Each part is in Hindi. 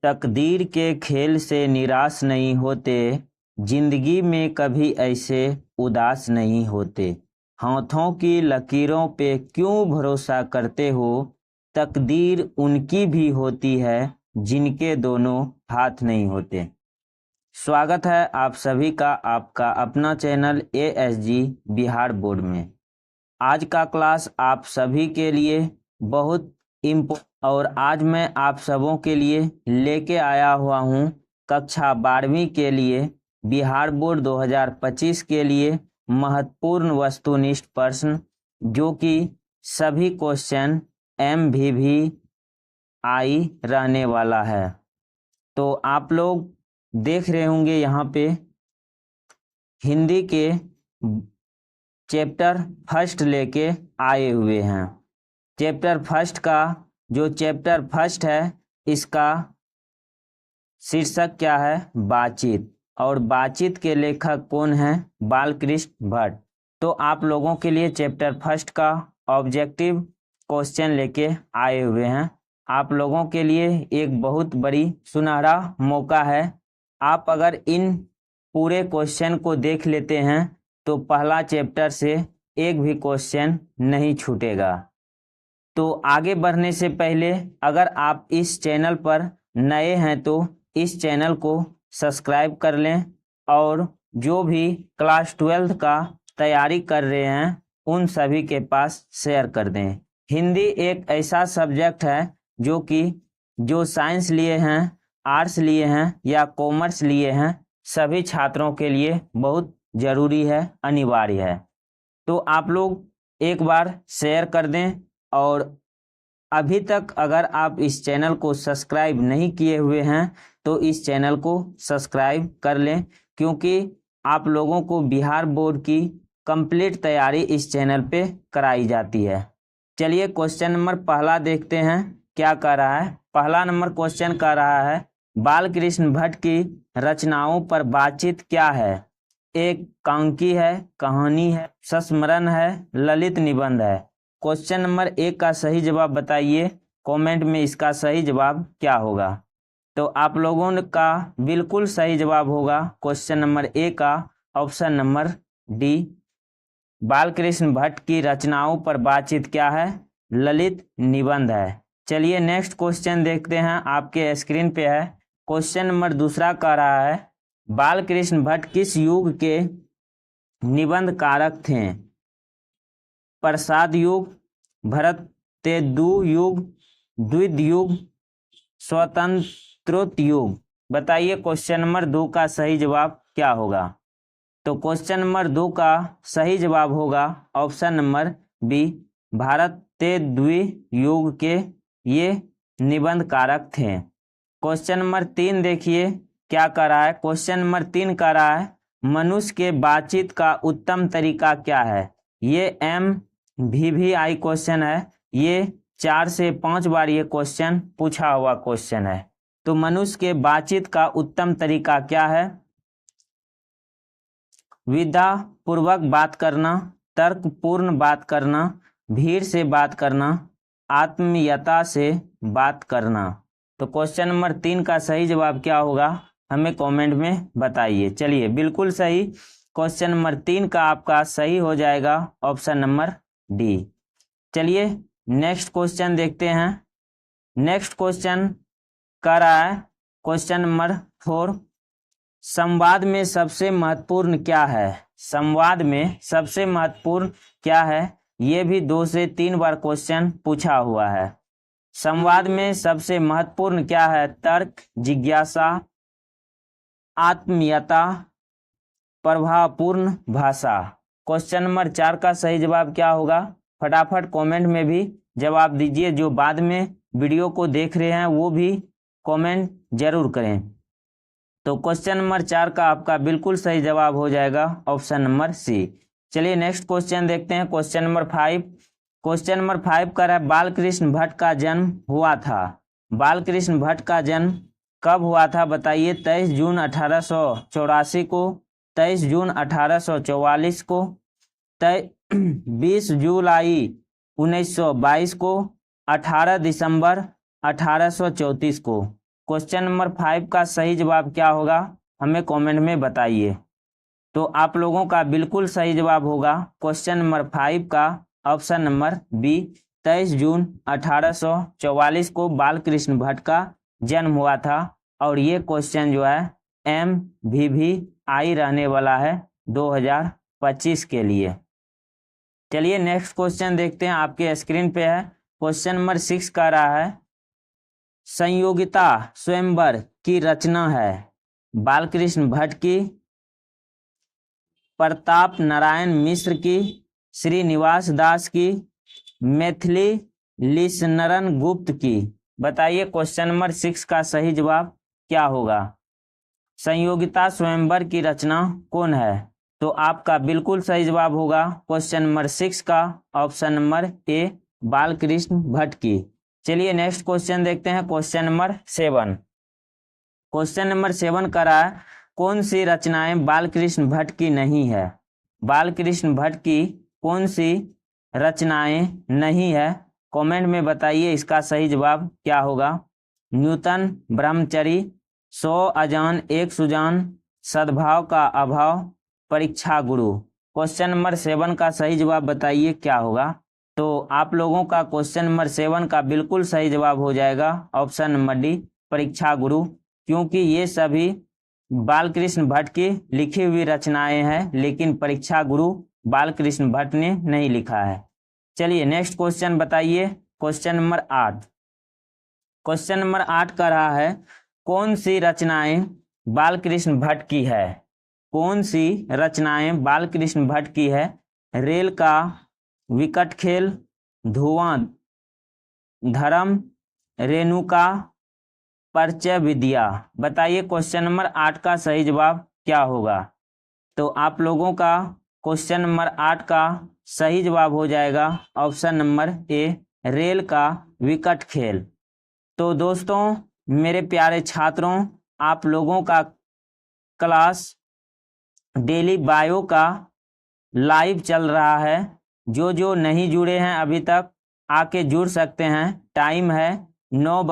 तकदीर के खेल से निराश नहीं होते, जिंदगी में कभी ऐसे उदास नहीं होते। हाथों की लकीरों पे क्यों भरोसा करते हो, तकदीर उनकी भी होती है जिनके दोनों हाथ नहीं होते। स्वागत है आप सभी का आपका अपना चैनल ASG बिहार बोर्ड में। आज का क्लास आप सभी के लिए बहुत और आज मैं आप सबों के लिए लेके आया हुआ हूँ कक्षा 12वीं के लिए बिहार बोर्ड 2025 के लिए महत्वपूर्ण वस्तुनिष्ठ प्रश्न, जो कि सभी क्वेश्चन MVVI रहने वाला है। तो आप लोग देख रहे होंगे यहाँ पे हिंदी के चैप्टर फर्स्ट लेके आए हुए हैं। चैप्टर फर्स्ट है, इसका शीर्षक क्या है? बातचीत। और बातचीत के लेखक कौन हैं? बालकृष्ण भट्ट। तो आप लोगों के लिए चैप्टर फर्स्ट का ऑब्जेक्टिव क्वेश्चन लेके आए हुए हैं। आप लोगों के लिए एक बहुत बड़ी सुनहरा मौका है। आप अगर इन पूरे क्वेश्चन को देख लेते हैं तो पहला चैप्टर से एक भी क्वेश्चन नहीं छूटेगा। तो आगे बढ़ने से पहले अगर आप इस चैनल पर नए हैं तो इस चैनल को सब्सक्राइब कर लें, और जो भी क्लास 12 का तैयारी कर रहे हैं उन सभी के पास शेयर कर दें। हिंदी एक ऐसा सब्जेक्ट है जो साइंस लिए हैं, आर्ट्स लिए हैं या कॉमर्स लिए हैं, सभी छात्रों के लिए बहुत ज़रूरी है, अनिवार्य है। तो आप लोग एक बार शेयर कर दें, और अभी तक अगर आप इस चैनल को सब्सक्राइब नहीं किए हुए हैं तो इस चैनल को सब्सक्राइब कर लें, क्योंकि आप लोगों को बिहार बोर्ड की कंप्लीट तैयारी इस चैनल पे कराई जाती है। चलिए क्वेश्चन नंबर पहला देखते हैं क्या कह रहा है। पहला नंबर क्वेश्चन कह रहा है, बालकृष्ण भट्ट की रचनाओं पर बातचीत क्या है? एक कांकी है, कहानी है, संस्मरण है, ललित निबंध है। क्वेश्चन नंबर 1 का सही जवाब बताइए। कमेंट में इसका सही जवाब क्या होगा? तो आप लोगों का बिल्कुल सही जवाब होगा क्वेश्चन नंबर 1 का option number D. Balkrishna Bhatt की रचनाओं पर बातचीत क्या है? ललित निबंध है। चलिए नेक्स्ट क्वेश्चन देखते हैं, आपके स्क्रीन पे है। क्वेश्चन नंबर दूसरा कह रहा है, बालकृष्ण भट्ट किस युग के निबंध कारक थे? प्रसाद युग, भरतेन्दु युग, द्विध युग, स्वतंत्रोत्तर युग। बताइए क्वेश्चन नंबर 2 का सही जवाब क्या होगा? तो क्वेश्चन नंबर 2 का सही जवाब होगा ऑप्शन नंबर बी, भरतेन्दु युग के ये निबंध कारक थे। क्वेश्चन नंबर 3 देखिए क्या कर रहा है। क्वेश्चन नंबर 3 कर रहा है, मनुष्य के बातचीत का उत्तम तरीका क्या है? ये MVVI क्वेश्चन है, ये 4 से 5 बार ये क्वेश्चन पूछा हुआ क्वेश्चन है। तो मनुष्य के बातचीत का उत्तम तरीका क्या है? विधा पूर्वक बात करना, तर्कपूर्ण बात करना, भीड़ से बात करना, आत्मीयता से बात करना। तो क्वेश्चन नंबर 3 का सही जवाब क्या होगा? हमें कमेंट में बताइए। चलिए बिल्कुल सही, क्वेश्चन नंबर 3 का आपका सही हो जाएगा ऑप्शन नंबर डी। चलिए नेक्स्ट क्वेश्चन देखते हैं। नेक्स्ट क्वेश्चन कह रहा है, क्वेश्चन नंबर 4, संवाद में सबसे महत्वपूर्ण क्या है? संवाद में सबसे महत्वपूर्ण क्या है? ये भी 2 से 3 बार क्वेश्चन पूछा हुआ है। संवाद में सबसे महत्वपूर्ण क्या है? तर्क, जिज्ञासा, आत्मीयता, प्रभावपूर्ण भाषा। क्वेश्चन नंबर 4 का सही जवाब क्या होगा? फटाफट कमेंट में भी जवाब दीजिए। जो बाद में वीडियो को देख रहे हैं वो भी कमेंट जरूर करें। तो क्वेश्चन नंबर 4 का आपका बिल्कुल सही जवाब हो जाएगा ऑप्शन नंबर सी। चलिए नेक्स्ट क्वेश्चन देखते हैं। Question number 5। क्वेश्चन नंबर 5 का है, बालकृष्ण भट्ट का जन्म हुआ था। बालकृष्ण भट्ट का जन्म कब हुआ था? बताइए। 23 जून 1884 को, 23 जून 1844 को, 20 जुलाई 1922 को, 18 दिसंबर 1834 को। क्वेश्चन नंबर 5 का सही जवाब क्या होगा, हमें कमेंट में बताइए। तो आप लोगों का बिल्कुल सही जवाब होगा क्वेश्चन नंबर 5 का ऑप्शन नंबर बी। 23 जून 1844 को बाल कृष्ण भट्ट का जन्म हुआ था। और ये क्वेश्चन जो है MVVI रहने वाला है 2025 के लिए। चलिए नेक्स्ट क्वेश्चन देखते हैं, आपके स्क्रीन पे है। क्वेश्चन नंबर 6 का रहा है, संयोगिता स्वयंवर की रचना है बालकृष्ण भट्ट की, प्रताप नारायण मिश्र की, श्रीनिवास दास की, मैथिली लिसनरन गुप्त की। बताइए क्वेश्चन नंबर 6 का सही जवाब क्या होगा। संयोगिता स्वयंवर की रचना कौन है? तो आपका बिल्कुल सही जवाब होगा क्वेश्चन नंबर 6 का option number A, Balkrishna Bhatt की। चलिए नेक्स्ट क्वेश्चन देखते हैं, क्वेश्चन नंबर 7। क्वेश्चन नंबर 7 का रहा है, कौन सी रचनाएं बालकृष्ण भट्ट की नहीं है? बालकृष्ण भट्ट की कौन सी रचनाएं नहीं है? कमेंट में बताइए इसका सही जवाब क्या होगा। न्यूटन ब्रह्मचरी, 100 अजान एक सुजान, सद्भाव का अभाव, परीक्षा गुरु। क्वेश्चन नंबर 7 का सही जवाब बताइए क्या होगा। तो आप लोगों का क्वेश्चन नंबर 7 का बिल्कुल सही जवाब हो जाएगा ऑप्शन नंबर डी, परीक्षा गुरु, क्योंकि ये सभी बालकृष्ण भट्ट की लिखी हुई रचनाएं हैं, लेकिन परीक्षा गुरु बालकृष्ण भट्ट ने नहीं लिखा है। चलिए नेक्स्ट क्वेश्चन बताइए, क्वेश्चन नंबर 8। क्वेश्चन नंबर 8 का रहा है, कौन सी रचनाएं बालकृष्ण भट्ट की है? कौन सी रचनाएं बालकृष्ण भट्ट की है? रेल का विकट खेल, धुआं धर्म, रेणुका, परिचय विद्या। बताइए क्वेश्चन नंबर 8 का सही जवाब क्या होगा। तो आप लोगों का क्वेश्चन नंबर 8 का सही जवाब हो जाएगा ऑप्शन नंबर ए, रेल का विकट खेल। तो दोस्तों मेरे प्यारे छात्रों, आप लोगों का क्लास डेली बायो का लाइव चल रहा है। जो नहीं जुड़े हैं अभी तक आके जुड़ सकते हैं। टाइम है 9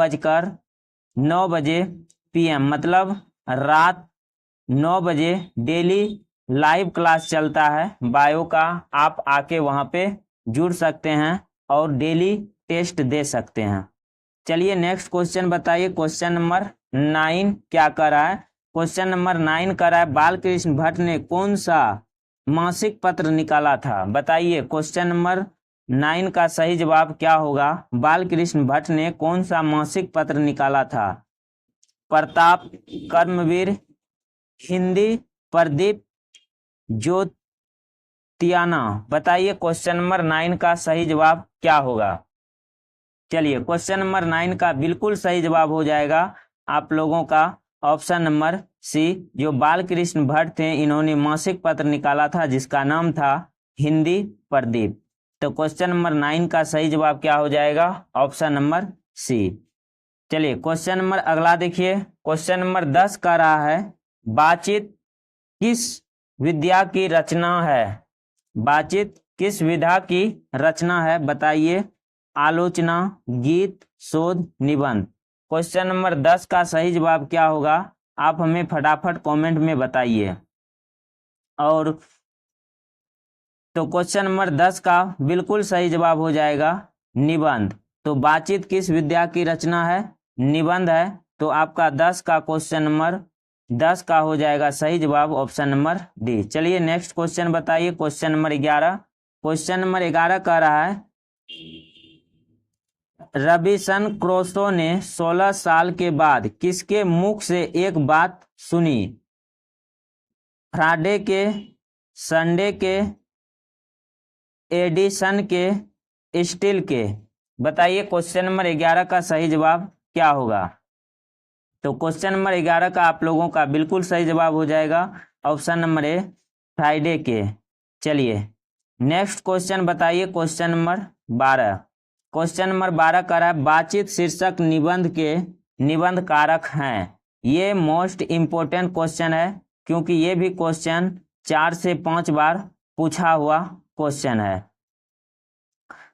बजे PM, मतलब रात 9 बजे डेली लाइव क्लास चलता है बायो का। आप आके वहाँ पे जुड़ सकते हैं और डेली टेस्ट दे सकते हैं। चलिए नेक्स्ट क्वेश्चन बताइए, क्वेश्चन नंबर 9 क्या कर रहा है। क्वेश्चन नंबर 9 कर रहा है, बालकृष्ण भट्ट ने कौन सा मासिक पत्र निकाला था? बताइए क्वेश्चन नंबर 9 का सही जवाब क्या होगा। बालकृष्ण भट्ट ने कौन सा मासिक पत्र निकाला था? प्रताप, कर्मवीर, हिंदी, प्रदीप, ज्योतियाना। बताइए क्वेश्चन नंबर 9 का सही जवाब क्या होगा। चलिए क्वेश्चन नंबर 9 का बिल्कुल सही जवाब हो जाएगा आप लोगों का ऑप्शन नंबर सी, जो बालकृष्ण भट्ट थे इन्होंने मासिक पत्र निकाला था जिसका नाम था हिंदी प्रदीप। तो क्वेश्चन नंबर 9 का सही जवाब क्या हो जाएगा, ऑप्शन नंबर सी। चलिए क्वेश्चन नंबर अगला देखिए, क्वेश्चन नंबर 10 का रहा है, बातचीत किस विद्या की रचना है? बातचीत किस विधा की रचना है? बताइए, आलोचना, गीत, शोध, निबंध। क्वेश्चन नंबर 10 का सही जवाब क्या होगा, आप हमें फटाफट कमेंट में बताइए। और तो क्वेश्चन नंबर 10 का बिल्कुल सही जवाब हो जाएगा निबंध। तो बातचीत किस विद्या की रचना है? निबंध है। तो आपका 10 का क्वेश्चन नंबर 10 का हो जाएगा सही जवाब ऑप्शन नंबर डी। चलिए नेक्स्ट क्वेश्चन बताइए, क्वेश्चन नंबर 11। क्वेश्चन नंबर 11 कह रहा है, रॉबिन्सन क्रूसो ने 16 साल के बाद किसके मुख से एक बात सुनी? फ्राइडे के, संडे के, एडिसन के, स्टील के। बताइए क्वेश्चन नंबर 11 का सही जवाब क्या होगा। तो क्वेश्चन नंबर 11 का आप लोगों का बिल्कुल सही जवाब हो जाएगा ऑप्शन नंबर ए, फ्राइडे के। चलिए नेक्स्ट क्वेश्चन बताइए, क्वेश्चन नंबर 12। क्वेश्चन नंबर 12 का रहा है, बातचीत शीर्षक निबंध के निबंध कारक हैं। ये मोस्ट इम्पोर्टेंट क्वेश्चन है क्योंकि ये भी क्वेश्चन 4 से 5 बार पूछा हुआ क्वेश्चन है।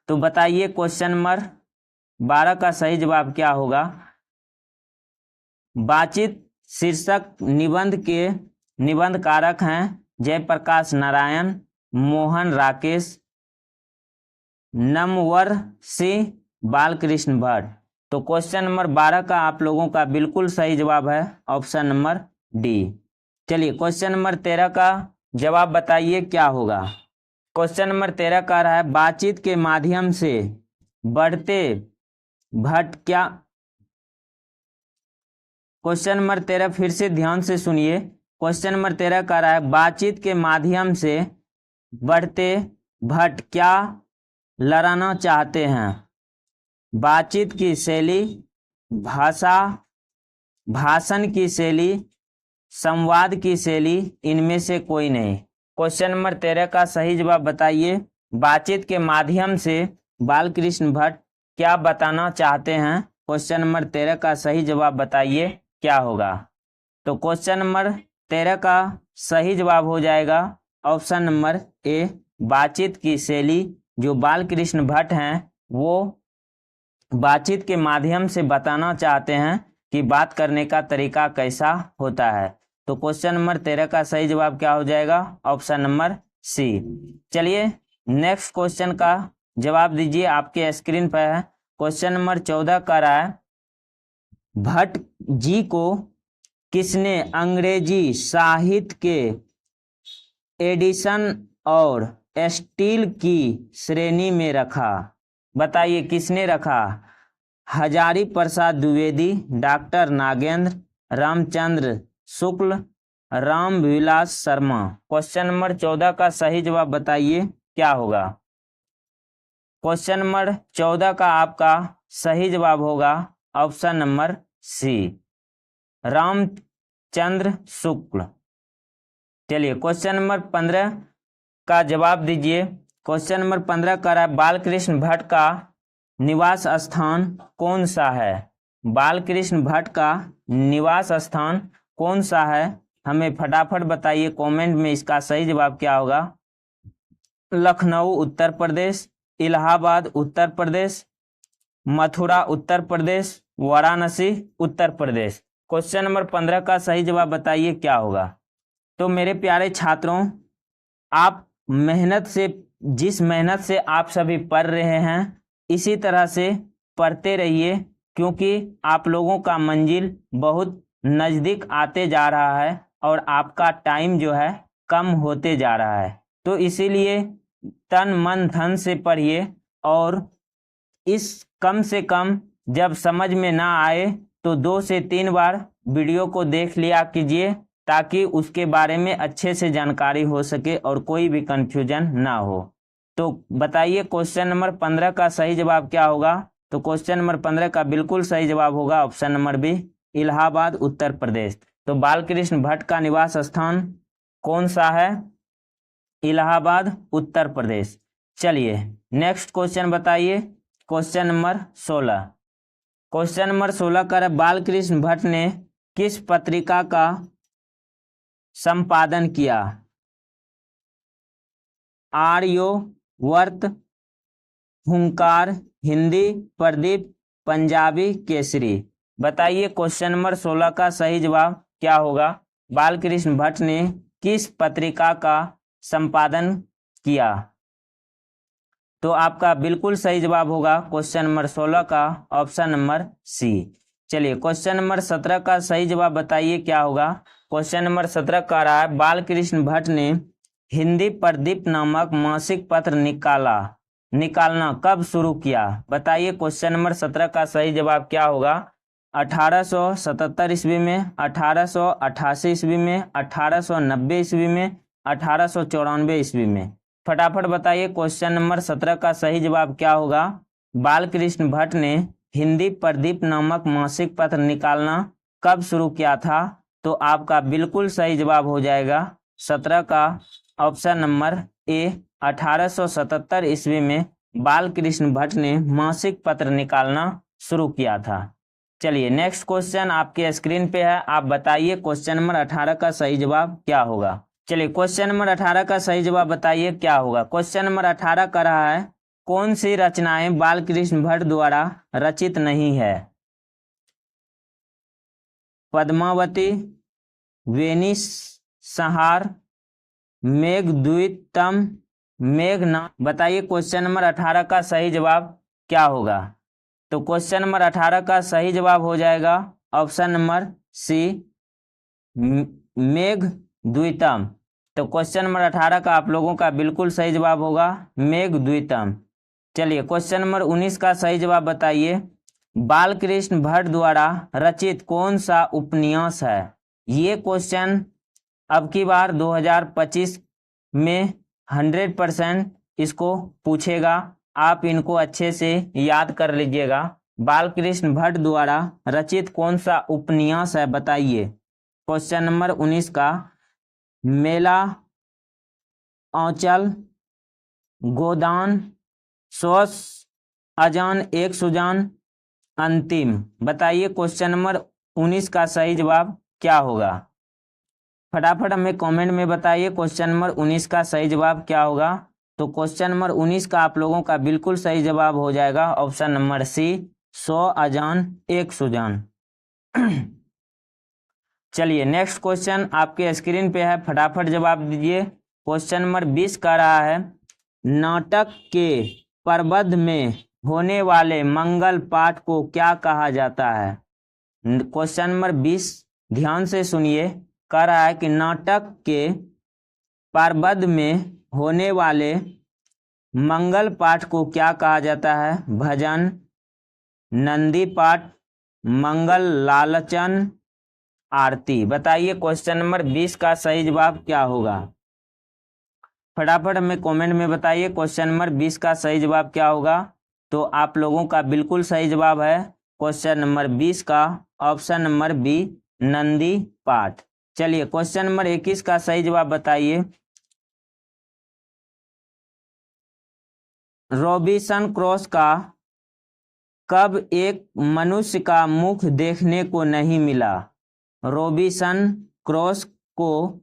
तो बताइए क्वेश्चन नंबर 12 का सही जवाब क्या होगा। वाचित शीर्षक निबंध के निबंधकारक हैं जयप्रकाश नारायण, मोहन राकेश, नमवर सिंह, बालकृष्ण भट्ट। तो क्वेश्चन नंबर 12 का आप लोगों का बिल्कुल सही जवाब है ऑप्शन नंबर डी। चलिए क्वेश्चन नंबर 13 का जवाब बताइए क्या होगा। क्वेश्चन नंबर 13 का रहा है बातचीत के माध्यम से बढ़ते भट्ट क्या। क्वेश्चन नंबर 13 फिर से ध्यान से सुनिए। क्वेश्चन नंबर 13 का रहा है बातचीत के माध्यम से बढ़ते भट्ट क्या लड़ाना चाहते हैं। बातचीत की शैली, भाषा, भाषण की शैली, संवाद की शैली, इनमें से कोई नहीं। क्वेश्चन नंबर 13 का सही जवाब बताइए। बातचीत के माध्यम से बालकृष्ण भट्ट क्या बताना चाहते हैं। क्वेश्चन नंबर 13 का सही जवाब बताइए क्या होगा। तो क्वेश्चन नंबर 13 का सही जवाब हो जाएगा ऑप्शन नंबर ए, बातचीत की शैली। जो बालकृष्ण भट्ट हैं वो बातचीत के माध्यम से बताना चाहते हैं कि बात करने का तरीका कैसा होता है। तो क्वेश्चन नंबर 13 का सही जवाब क्या हो जाएगा ऑप्शन नंबर सी। चलिए नेक्स्ट क्वेश्चन का जवाब दीजिए, आपके स्क्रीन पर है। क्वेश्चन नंबर 14 का रहा है भट्ट जी को किसने अंग्रेजी साहित्य के एडिशन और स्टील की श्रेणी में रखा। बताइए किसने रखा। Hazari Prasad Dwivedi, doctor Nagendra, Ramchandra Shukla, Ramvilas Sharma. Question number 14 का सही जवाब बताइए क्या होगा। क्वेश्चन नंबर 14 का आपका सही जवाब होगा option number C, Ramchandra Shukla. चलिए क्वेश्चन नंबर 15 का जवाब दीजिए। क्वेश्चन नंबर 15 का रहा है बालकृष्ण भट्ट का निवास स्थान कौन सा है। बालकृष्ण भट्ट का निवास स्थान कौन सा है, हमें फटाफट बताइए कमेंट में इसका सही जवाब क्या होगा। लखनऊ उत्तर प्रदेश, इलाहाबाद उत्तर प्रदेश, मथुरा उत्तर प्रदेश, वाराणसी उत्तर प्रदेश। क्वेश्चन नंबर 15 का सही जवाब बताइए क्या होगा। तो मेरे प्यारे छात्रों, आप मेहनत से, जिस मेहनत से आप सभी पढ़ रहे हैं इसी तरह से पढ़ते रहिए, क्योंकि आप लोगों का मंजिल बहुत नज़दीक आते जा रहा है और आपका टाइम जो है कम होते जा रहा है। तो इसीलिए तन मन धन से पढ़िए और इस कम से कम जब समझ में ना आए तो 2 से 3 बार वीडियो को देख लिया कीजिए, ताकि उसके बारे में अच्छे से जानकारी हो सके और कोई भी कंफ्यूजन ना हो। तो बताइए क्वेश्चन नंबर 15 का सही जवाब क्या होगा। तो क्वेश्चन नंबर 15 का बिल्कुल सही जवाब होगा option number B, Allahabad Uttar Pradesh. तो बालकृष्ण भट्ट का निवास स्थान कौन सा है, इलाहाबाद उत्तर प्रदेश। चलिए नेक्स्ट क्वेश्चन बताइए। Question number 16। क्वेश्चन नंबर 16 का बालकृष्ण भट्ट ने किस पत्रिका का संपादन किया। आर्योवर्त, हुंकार, हिंदी, प्रदीप, पंजाबी केसरी। बताइए क्वेश्चन नंबर 16 का सही जवाब क्या होगा। बालकृष्ण भट्ट ने किस पत्रिका का संपादन किया। तो आपका बिल्कुल सही जवाब होगा क्वेश्चन नंबर 16 का ऑप्शन नंबर सी। चलिए क्वेश्चन नंबर 17 का सही जवाब बताइए क्या होगा। क्वेश्चन नंबर 17 का रहा है बालकृष्ण भट्ट ने हिंदी प्रदीप नामक मासिक पत्र निकालना कब शुरू किया। बताइए क्वेश्चन नंबर 17 का सही जवाब क्या होगा। 1877 ईस्वी में, 1888 ईस्वी में, 1890 ईस्वी में, 1894 ईस्वी में। फटाफट बताइए क्वेश्चन नंबर 17 का सही जवाब क्या होगा। बालकृष्ण भट्ट ने हिंदी प्रदीप नामक मासिक पत्र निकालना कब शुरू किया था। तो आपका बिल्कुल सही जवाब हो जाएगा 17 का ऑप्शन नंबर ए, 1877 ईस्वी में बालकृष्ण भट्ट ने मासिक पत्र निकालना शुरू किया था। चलिए नेक्स्ट क्वेश्चन आपके स्क्रीन पे है, आप बताइए क्वेश्चन नंबर 18 का सही जवाब क्या होगा। चलिए क्वेश्चन नंबर 18 का सही जवाब बताइए क्या होगा। क्वेश्चन नंबर 18 का रहा है कौन सी रचनाएं बालकृष्ण भट्ट द्वारा रचित नहीं है। पद्मावती, वेनिस संहार, मेघद्वितम, मेघना। बताइए क्वेश्चन नंबर 18 का सही जवाब क्या होगा। तो क्वेश्चन नंबर 18 का सही जवाब हो जाएगा ऑप्शन नंबर सी, मेघद्वितम। तो क्वेश्चन नंबर 18 का आप लोगों का बिल्कुल सही जवाब होगा मेघद्वितम। चलिए क्वेश्चन नंबर 19 का सही जवाब बताइए। बालकृष्ण भट्ट द्वारा रचित कौन सा उपन्यास है। ये क्वेश्चन अब की बार 2025 में 100% इसको पूछेगा, आप इनको अच्छे से याद कर लीजिएगा। बालकृष्ण भट्ट द्वारा रचित कौन सा उपन्यास है बताइए। क्वेश्चन नंबर 19 का मेला, औंचल, गोदान, स्वस, अजान, एक सुजान, अंतिम। बताइए क्वेश्चन नंबर 19 का सही जवाब क्या होगा। फटाफट हमें कमेंट में बताइए क्वेश्चन नंबर 19 का सही जवाब क्या होगा। तो क्वेश्चन नंबर 19 का आप लोगों का बिल्कुल सही जवाब हो जाएगा ऑप्शन नंबर सी, 100 अजान एक सुजान। चलिए नेक्स्ट क्वेश्चन आपके स्क्रीन पे है, फटाफट जवाब दीजिए। क्वेश्चन नंबर 20 का रहा है, नाटक के प्रबंध में होने वाले मंगल पाठ को क्या कहा जाता है। क्वेश्चन नंबर 20 ध्यान से सुनिए, कह रहा है कि नाटक के प्रबंध में होने वाले मंगल पाठ को क्या कहा जाता है। भजन, नंदी पाठ, मंगल लालचन, आरती। बताइए क्वेश्चन नंबर 20 का सही जवाब क्या होगा। फटाफट हमें कमेंट में बताइए क्वेश्चन नंबर 20 का सही जवाब क्या होगा। तो आप लोगों का बिल्कुल सही जवाब है क्वेश्चन नंबर 20 का ऑप्शन नंबर बी, नंदी पाठ। चलिए क्वेश्चन नंबर 21 का सही जवाब बताइए। रॉबिन्सन क्रॉस का कब एक मनुष्य का मुख देखने को नहीं मिला। रॉबिन्सन क्रॉस को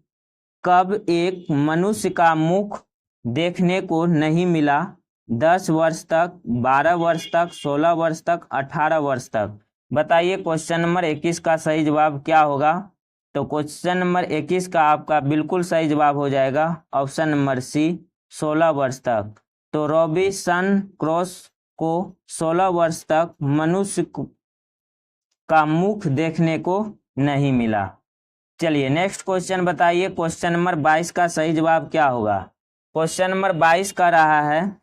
कब एक मनुष्य का मुख देखने को नहीं मिला। 10 वर्ष तक, 12 वर्ष तक, 16 वर्ष तक, 18 वर्ष तक। बताइए क्वेश्चन नंबर 21 का सही जवाब क्या होगा। तो क्वेश्चन नंबर 21 का आपका बिल्कुल सही जवाब हो जाएगा ऑप्शन नंबर सी, 16 वर्ष तक। तो रॉबिन्सन क्रॉस को 16 वर्ष तक मनुष्य का मुख देखने को नहीं मिला। चलिए नेक्स्ट क्वेश्चन बताइए। क्वेश्चन नंबर 22 का सही जवाब क्या होगा। क्वेश्चन नंबर 22 का रहा है,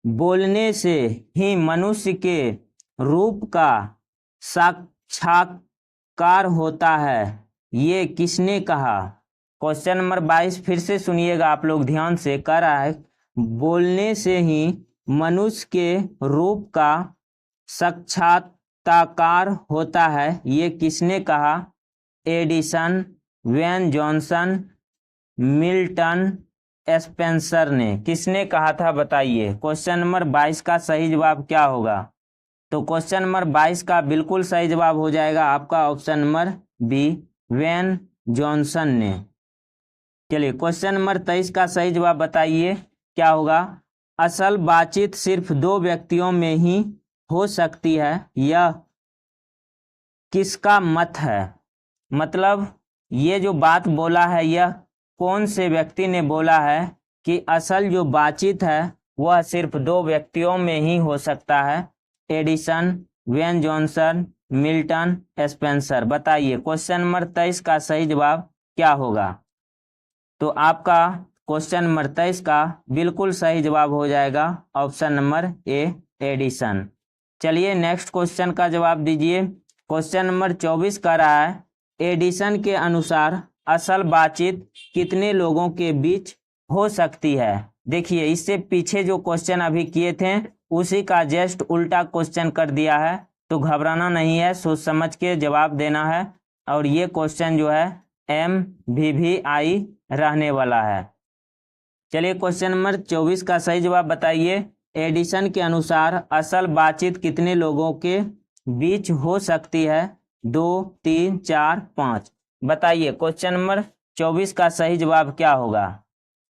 बोलने से ही मनुष्य के रूप का साक्षात्कार होता है, ये किसने कहा। क्वेश्चन नंबर 22 फिर से सुनिएगा आप लोग ध्यान से, कह रहा है बोलने से ही मनुष्य के रूप का साक्षात्कार होता है, ये किसने कहा। Edison, when Johnson, Milton Spencer ने। किसने कहा था बताइए। क्वेश्चन नंबर 22 का सही जवाब क्या होगा। तो क्वेश्चन नंबर 22 का बिल्कुल सही जवाब हो जाएगा आपका option number B, Wayne Johnson ने। चलिए क्वेश्चन नंबर 23 का सही जवाब बताइए क्या होगा। असल बातचीत सिर्फ 2 व्यक्तियों में ही हो सकती है, यह किसका मत है। मतलब ये जो बात बोला है यह कौन से व्यक्ति ने बोला है कि असल जो बातचीत है वह सिर्फ 2 व्यक्तियों में ही हो सकता है। Edison, when Johnson, Milton Spencer. बताइए क्वेश्चन नंबर 23 का सही जवाब क्या होगा। तो आपका क्वेश्चन नंबर 23 का बिल्कुल सही जवाब हो जाएगा ऑप्शन नंबर ए, एडिसन। चलिए नेक्स्ट क्वेश्चन का जवाब दीजिए। क्वेश्चन नंबर 24 का रहा है, एडिसन के अनुसार असल बातचीत कितने लोगों के बीच हो सकती है। देखिए इससे पीछे जो क्वेश्चन अभी किए थे उसी का जस्ट उल्टा क्वेश्चन कर दिया है, तो घबराना नहीं है, सोच समझ के जवाब देना है। और ये क्वेश्चन जो है MVVI रहने वाला है। चलिए क्वेश्चन नंबर 24 का सही जवाब बताइए। एडिसन के अनुसार असल बातचीत कितने लोगों के बीच हो सकती है। 2, 3, 4, 5। बताइए क्वेश्चन नंबर 24 का सही जवाब क्या होगा।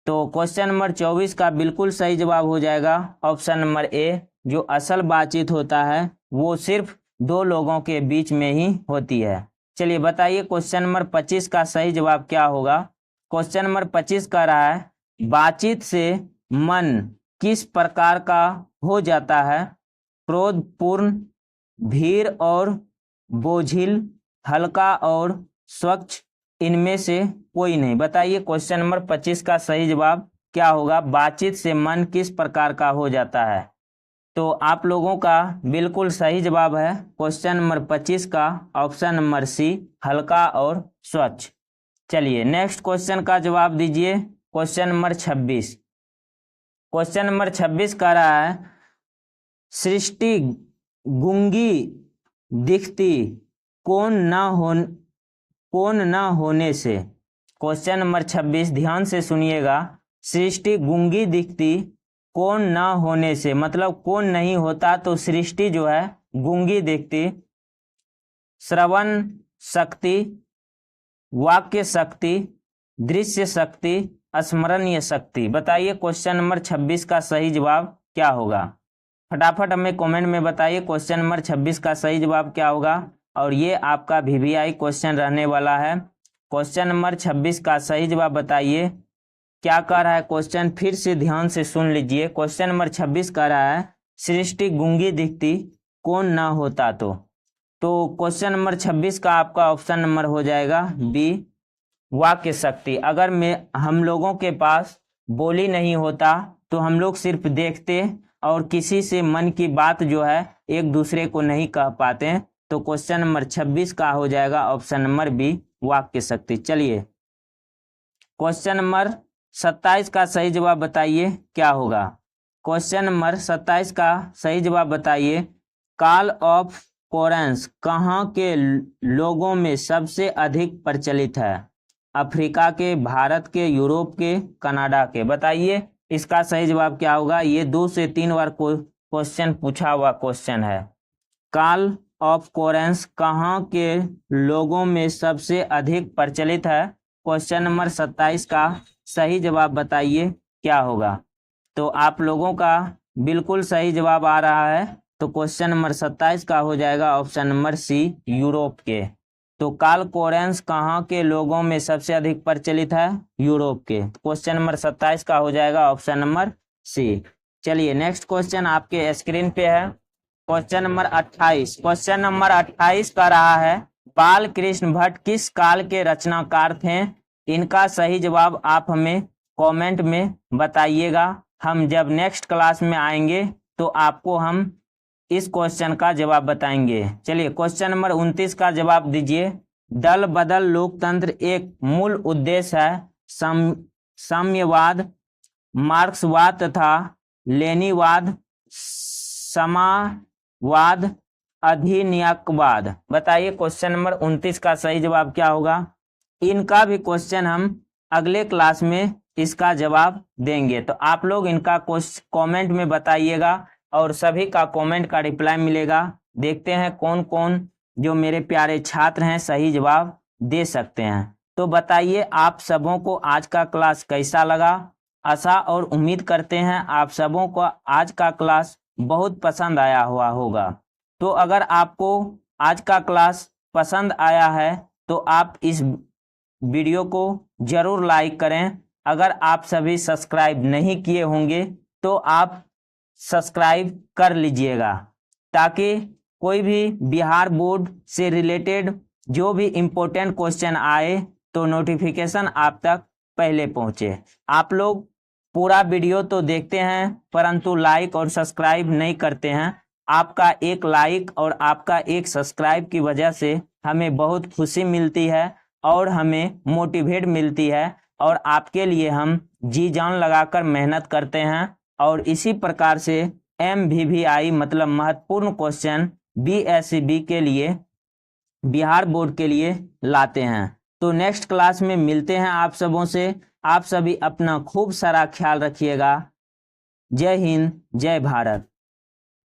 तो क्वेश्चन नंबर 24 का बिल्कुल सही जवाब हो जाएगा ऑप्शन नंबर ए, जो असल बातचीत होता है वो सिर्फ दो लोगों के बीच में ही होती है। चलिए बताइए क्वेश्चन नंबर 25 का सही जवाब क्या होगा। क्वेश्चन नंबर 25 कह रहा है बातचीत से मन किस प्रकार का हो जाता है? क्रोधपूर्ण, भीर और बोझिल, हल्का और स्वच्छ, इनमें से कोई नहीं। बताइए क्वेश्चन नंबर 25 का सही जवाब क्या होगा। बातचीत से मन किस प्रकार का हो जाता है? तो आप लोगों का बिल्कुल सही जवाब है क्वेश्चन नंबर 25 का ऑप्शन नंबर सी, हल्का और स्वच्छ। चलिए नेक्स्ट क्वेश्चन का जवाब दीजिए। Question number 26। क्वेश्चन नंबर 26 कह रहा है सृष्टि गूंगी दिखती कौन न होने से। क्वेश्चन नंबर 26 ध्यान से सुनिएगा। सृष्टि गूंगी दिखती कौन न होने से, मतलब कौन नहीं होता तो सृष्टि जो है गूंगी दिखती। श्रवण शक्ति, वाक्य शक्ति, दृश्य शक्ति, स्मरणीय शक्ति। बताइए क्वेश्चन नंबर 26 का सही जवाब क्या होगा। फटाफट हमें कमेंट में बताइए क्वेश्चन नंबर 26 का सही जवाब क्या होगा। और ये आपका VVI क्वेश्चन रहने वाला है। क्वेश्चन नंबर 26 का सही जवाब बताइए क्या कह रहा है क्वेश्चन, फिर से ध्यान से सुन लीजिए। क्वेश्चन नंबर 26 कह रहा है सृष्टि गूंगी दिखती कौन ना होता तो क्वेश्चन नंबर 26 का आपका ऑप्शन नंबर हो जाएगा बी, वाक्य शक्ति। अगर हम लोगों के पास बोली नहीं होता तो हम लोग सिर्फ देखते और किसी से मन की बात जो है एक दूसरे को नहीं कह पाते, तो क्वेश्चन नंबर 26 का हो जाएगा ऑप्शन नंबर बी, वाक्य शक्ति। चलिए क्वेश्चन नंबर 27 का सही जवाब बताइए क्या होगा। क्वेश्चन नंबर 27 का सही जवाब बताइए कॉल ऑफ कोरेंस कहाँ के लोगों में सबसे अधिक प्रचलित है? अफ्रीका के, भारत के, यूरोप के, कनाडा के। बताइए इसका सही जवाब क्या होगा। ये 2 से 3 बार क्वेश्चन पूछा हुआ क्वेश्चन है। कॉल ऑफ कोरेंस कहाँ के लोगों में सबसे अधिक प्रचलित है? क्वेश्चन नंबर 27 का सही जवाब बताइए क्या होगा। तो आप लोगों का बिल्कुल सही जवाब आ रहा है। तो क्वेश्चन नंबर 27 का हो जाएगा ऑप्शन नंबर सी, यूरोप के। तो कॉल कोरेंस कहाँ के लोगों में सबसे अधिक प्रचलित है? यूरोप के। क्वेश्चन नंबर 27 का हो जाएगा ऑप्शन नंबर सी। चलिए नेक्स्ट क्वेश्चन आपके स्क्रीन पे है। Question number 28। क्वेश्चन नंबर 28 का रहा है बाल कृष्ण भट्ट किस काल के रचनाकार थे? इनका सही जवाब आप हमें कमेंट में बताइएगा। हम जब नेक्स्ट क्लास में आएंगे तो आपको हम इस क्वेश्चन का जवाब बताएंगे। चलिए क्वेश्चन नंबर 29 का जवाब दीजिए। दल बदल लोकतंत्र एक मूल उद्देश्य है साम्यवाद, मार्क्सवाद तथा लेनीवाद, समाजवाद, अधिनियमवाद। बताइए क्वेश्चन नंबर 29 का सही जवाब क्या होगा। इनका भी क्वेश्चन हम अगले क्लास में इसका जवाब देंगे, तो आप लोग इनका कमेंट में बताइएगा और सभी का कमेंट का रिप्लाई मिलेगा। देखते हैं कौन कौन जो मेरे प्यारे छात्र हैं सही जवाब दे सकते हैं। तो बताइए आप सबों को आज का क्लास कैसा लगा। आशा और उम्मीद करते हैं आप सबों को आज का क्लास बहुत पसंद आया हुआ होगा। तो अगर आपको आज का क्लास पसंद आया है तो आप इस वीडियो को जरूर लाइक करें। अगर आप सभी सब्सक्राइब नहीं किए होंगे तो आप सब्सक्राइब कर लीजिएगा, ताकि कोई भी बिहार बोर्ड से रिलेटेड जो भी इम्पोर्टेंट क्वेश्चन आए तो नोटिफिकेशन आप तक पहले पहुंचे। आप लोग पूरा वीडियो तो देखते हैं परंतु लाइक और सब्सक्राइब नहीं करते हैं। आपका एक लाइक और आपका एक सब्सक्राइब की वजह से हमें बहुत खुशी मिलती है और हमें मोटिवेट मिलती है और आपके लिए हम जी जान लगाकर मेहनत करते हैं और इसी प्रकार से MVVI मतलब महत्वपूर्ण क्वेश्चन BSCB के लिए, बिहार बोर्ड के लिए लाते हैं। तो नेक्स्ट क्लास में मिलते हैं आप सबों से। आप सभी अपना खूब सारा ख्याल रखिएगा। जय हिंद, जय भारत।